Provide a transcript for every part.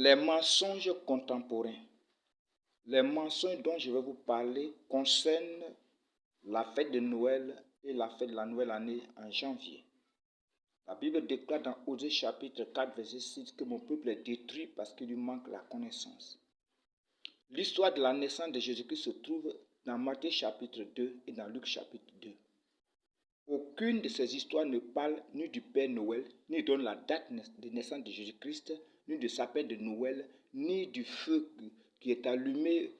Les mensonges contemporains. Les mensonges dont je vais vous parler concernent la fête de Noël et la fête de la nouvelle année en janvier. La Bible déclare dans Osée chapitre 4, verset 6 que mon peuple est détruit parce qu'il lui manque la connaissance. L'histoire de la naissance de Jésus-Christ se trouve dans Matthieu chapitre 2 et dans Luc chapitre 2. Aucune de ces histoires ne parle ni du Père Noël, ni donne la date de naissance de Jésus-Christ, ni du sapin de Noël, ni du feu qui est allumé,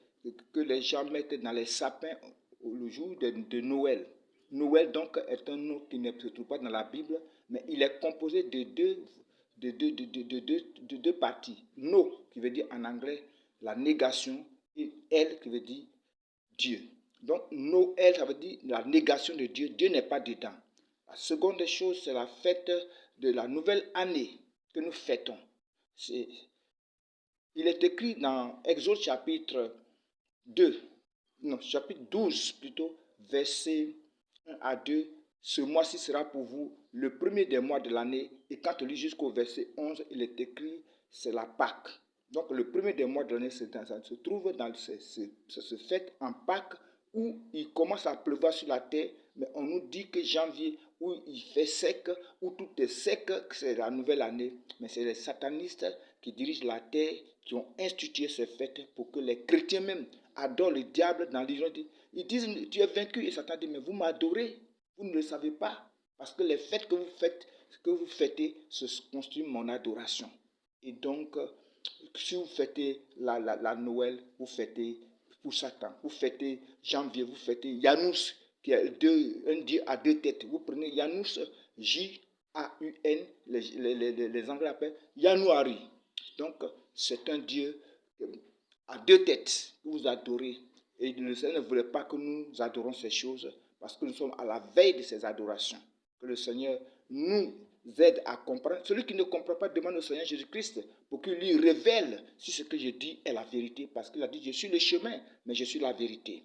que les gens mettent dans les sapins le jour de Noël. Noël donc est un nom qui ne se trouve pas dans la Bible, mais il est composé de deux parties. No, qui veut dire en anglais la négation, et El, qui veut dire Dieu. Donc Noël, ça veut dire la négation de Dieu. Dieu n'est pas dedans. La seconde chose, c'est la fête de la nouvelle année que nous fêtons. Il est écrit dans Exode chapitre 2, non, chapitre 12 plutôt, versets 1 à 2. Ce mois-ci sera pour vous le premier des mois de l'année. Et quand on lit jusqu'au verset 11, il est écrit, c'est la Pâque. Donc le premier des mois de l'année, ça se trouve dans ce fête en Pâques où il commence à pleuvoir sur la terre, mais on nous dit que janvier, où il fait sec, où tout est sec, c'est la nouvelle année. Mais c'est les satanistes qui dirigent la terre, qui ont institué ces fêtes pour que les chrétiens même adorent le diable dans l'illusion. Ils disent, tu es vaincu, et Satan dit, mais vous m'adorez, vous ne le savez pas, parce que les fêtes que vous fêtez, se construit mon adoration. Et donc, si vous fêtez la Noël, vous fêtez pour Satan. Vous fêtez janvier, vous fêtez Janus, qui est un dieu à deux têtes. Vous prenez Janus, J-A-U-N, les Anglais appellent January. Donc, c'est un dieu à deux têtes que vous adorez. Et le Seigneur ne voulait pas que nous adorons ces choses parce que nous sommes à la veille de ces adorations. Que le Seigneur nous aide à comprendre. Celui qui ne comprend pas demande au Seigneur Jésus-Christ pour qu'il lui révèle si ce que je dis est la vérité. Parce qu'il a dit, je suis le chemin, mais je suis la vérité.